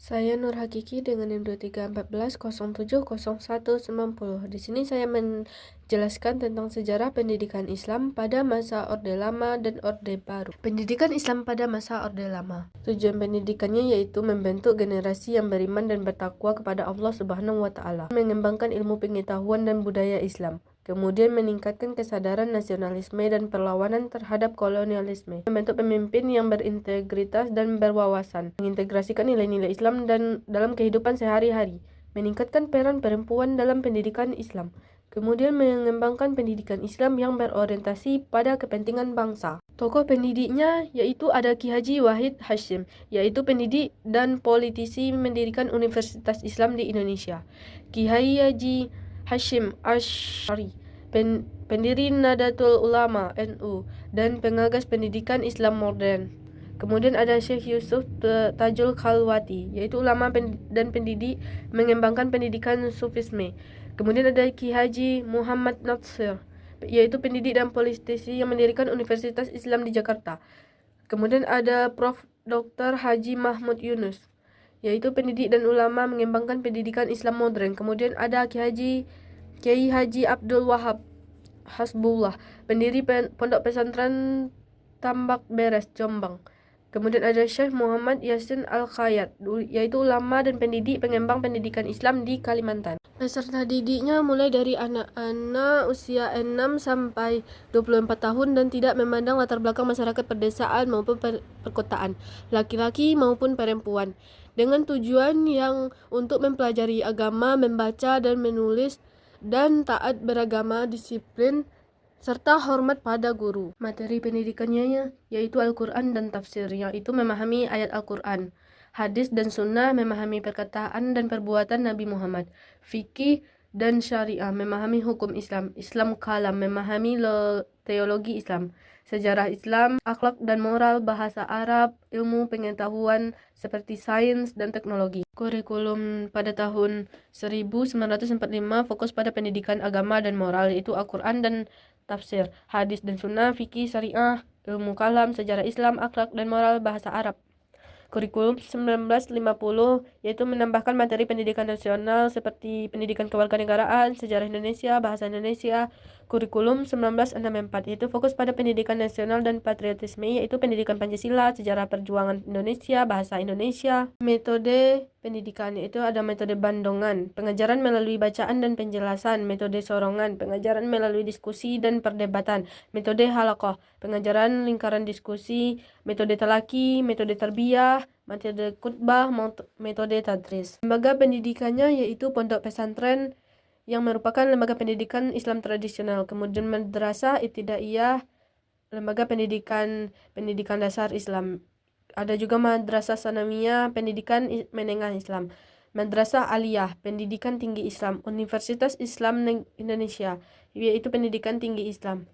Saya Nur Hakiki dengan NIM 2314070190. Di sini saya menjelaskan tentang sejarah pendidikan Islam pada masa Orde Lama dan Orde Baru. Pendidikan Islam pada masa Orde Lama. Tujuan pendidikannya yaitu membentuk generasi yang beriman dan bertakwa kepada Allah Subhanahu wa taala, mengembangkan ilmu pengetahuan dan budaya Islam. Kemudian meningkatkan kesadaran nasionalisme dan perlawanan terhadap kolonialisme, membentuk pemimpin yang berintegritas dan berwawasan, mengintegrasikan nilai-nilai Islam dan dalam kehidupan sehari-hari, meningkatkan peran perempuan dalam pendidikan Islam, kemudian mengembangkan pendidikan Islam yang berorientasi pada kepentingan bangsa. Tokoh pendidiknya yaitu ada Ki Haji Wahid Hasyim, yaitu pendidik dan politisi mendirikan Universitas Islam di Indonesia. Ki Haji Hasyim Asy'ari, pendiri Nahdlatul Ulama NU dan pengagas pendidikan Islam modern. Kemudian ada Syekh Yusuf Tajul Khalwati, yaitu ulama dan pendidik mengembangkan pendidikan Sufisme. Kemudian ada Ki Haji Muhammad Natsir, yaitu pendidik dan politisi yang mendirikan Universitas Islam di Jakarta. Kemudian ada Prof. Dr. Haji Mahmud Yunus, yaitu pendidik dan ulama mengembangkan pendidikan Islam modern. Kemudian ada Kiai Haji Abdul Wahab Hasbullah, pendiri Pondok Pesantren Tambak Beres, Jombang. Kemudian ada Syekh Muhammad Yasin Al-Khayat, yaitu ulama dan pendidik pengembang pendidikan Islam di Kalimantan. Peserta didiknya mulai dari anak-anak usia 6 sampai 24 tahun dan tidak memandang latar belakang masyarakat pedesaan maupun perkotaan, laki-laki maupun perempuan, dengan tujuan yang untuk mempelajari agama, membaca dan menulis, dan taat beragama, disiplin, serta hormat pada guru. Materi pendidikannya yaitu Al-Quran dan tafsir, yaitu memahami ayat Al-Quran, hadis dan sunnah, memahami perkataan dan perbuatan Nabi Muhammad, fikih dan syariah, memahami hukum Islam, Islam kalam, memahami teologi Islam, sejarah Islam, akhlak dan moral, bahasa Arab, ilmu pengetahuan seperti sains dan teknologi. Kurikulum pada tahun 1945 fokus pada pendidikan agama dan moral, yaitu Al-Quran dan tafsir, hadis dan sunnah, fikih, syariah, ilmu kalam, sejarah Islam, akhlak dan moral, bahasa Arab. Kurikulum 1950 yaitu menambahkan materi pendidikan nasional seperti pendidikan kewarganegaraan, sejarah Indonesia, bahasa Indonesia. Kurikulum 1964 yaitu fokus pada pendidikan nasional dan patriotisme, yaitu pendidikan Pancasila, sejarah perjuangan Indonesia, bahasa Indonesia. Metode pendidikan yaitu ada metode bandongan, pengajaran melalui bacaan dan penjelasan, metode sorongan, pengajaran melalui diskusi dan perdebatan, metode halakoh, pengajaran lingkaran diskusi, metode talaki, metode tarbiyah, metode khutbah, metode tadris. Lembaga pendidikannya yaitu pondok pesantren yang merupakan lembaga pendidikan Islam tradisional, kemudian madrasah ibtidaiyah, lembaga pendidikan dasar Islam. Ada juga madrasah sanawiyah, pendidikan menengah Islam. Madrasah aliyah, pendidikan tinggi Islam. Universitas Islam Indonesia, yaitu pendidikan tinggi Islam.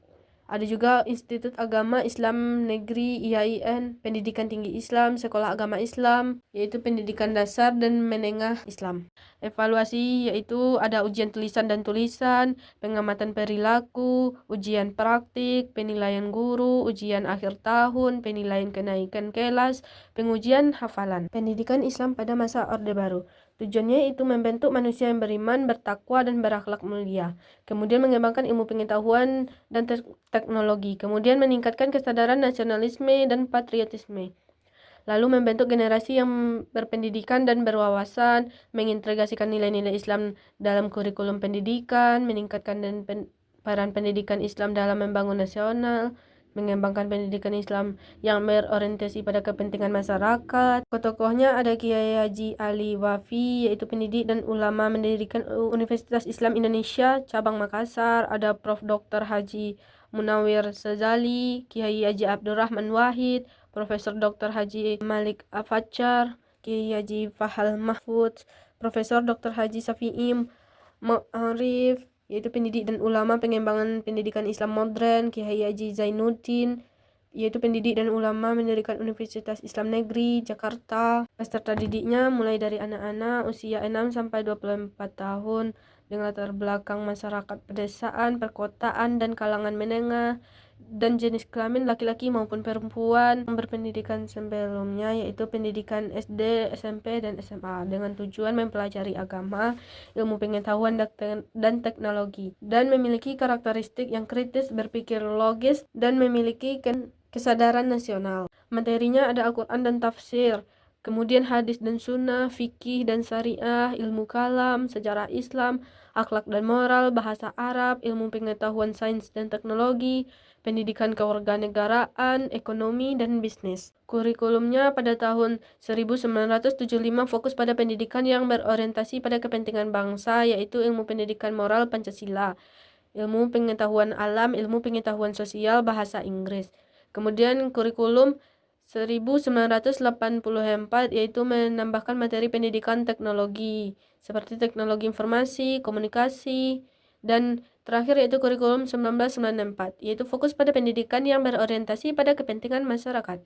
Ada juga Institut Agama Islam Negeri IAIN, pendidikan tinggi Islam, sekolah agama Islam, yaitu pendidikan dasar dan menengah Islam. Evaluasi yaitu ada ujian tulisan dan tulisan, pengamatan perilaku, ujian praktik, penilaian guru, ujian akhir tahun, penilaian kenaikan kelas, pengujian hafalan. Pendidikan Islam pada masa Orde Baru. Tujuannya itu membentuk manusia yang beriman, bertakwa, dan berakhlak mulia. Kemudian mengembangkan ilmu pengetahuan dan teknologi. Kemudian meningkatkan kesadaran nasionalisme dan patriotisme. Lalu membentuk generasi yang berpendidikan dan berwawasan, mengintegrasikan nilai-nilai Islam dalam kurikulum pendidikan, meningkatkan peran pendidikan Islam dalam membangun nasional, mengembangkan pendidikan Islam yang berorientasi pada kepentingan masyarakat. Tokohnya ada Kiai Haji Ali Wafi, yaitu pendidik dan ulama mendirikan Universitas Islam Indonesia cabang Makassar. Ada Prof. Dr. Haji Munawir Sazali, Kiai Haji Abdurrahman Wahid, Profesor Dr. Haji Malik Afacar, Kiai Haji Fahal Mahfud, Profesor Dr. Haji Safi'im Ma'arif, yaitu pendidik dan ulama pengembangan pendidikan Islam modern. Kiai Haji Zainuddin, yaitu pendidik dan ulama mendirikan Universitas Islam Negeri Jakarta. Peserta didiknya mulai dari anak-anak usia 6 sampai 24 tahun dengan latar belakang masyarakat pedesaan, perkotaan, dan kalangan menengah, dan jenis kelamin laki-laki maupun perempuan berpendidikan sebelumnya, yaitu pendidikan SD, SMP, dan SMA dengan tujuan mempelajari agama, ilmu pengetahuan dan teknologi, dan memiliki karakteristik yang kritis, berpikir logis, dan memiliki kesadaran nasional. Materinya ada Al-Quran dan tafsir, kemudian hadis dan sunnah, fikih dan syariah, ilmu kalam, sejarah Islam, akhlak dan moral, bahasa Arab, ilmu pengetahuan sains dan teknologi, pendidikan kewarganegaraan, ekonomi, dan bisnis. Kurikulumnya pada tahun 1975 fokus pada pendidikan yang berorientasi pada kepentingan bangsa, yaitu ilmu pendidikan moral Pancasila, ilmu pengetahuan alam, ilmu pengetahuan sosial, bahasa Inggris. Kemudian kurikulum 1984 yaitu menambahkan materi pendidikan teknologi seperti teknologi informasi, komunikasi, dan terakhir yaitu kurikulum 1994 yaitu fokus pada pendidikan yang berorientasi pada kepentingan masyarakat,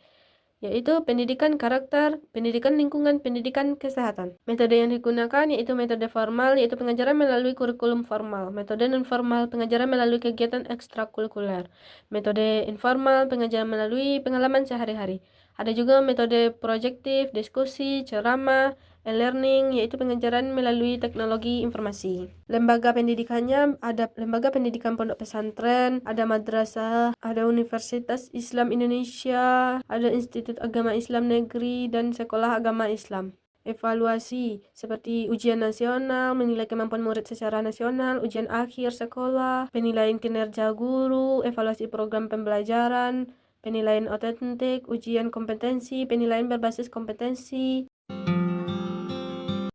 yaitu pendidikan karakter, pendidikan lingkungan, pendidikan kesehatan. Metode yang digunakan yaitu metode formal, yaitu pengajaran melalui kurikulum formal. Metode non formal, pengajaran melalui kegiatan ekstrakurikuler. Metode informal, pengajaran melalui pengalaman sehari-hari. Ada juga metode proyektif, diskusi, ceramah, e-learning, yaitu pengajaran melalui teknologi informasi. Lembaga pendidikannya ada lembaga pendidikan pondok pesantren, ada madrasah, ada Universitas Islam Indonesia, ada Institut Agama Islam Negeri, dan Sekolah Agama Islam. Evaluasi seperti ujian nasional, menilai kemampuan murid secara nasional, ujian akhir sekolah, penilaian kinerja guru, evaluasi program pembelajaran, penilaian otentik, ujian kompetensi, penilaian berbasis kompetensi,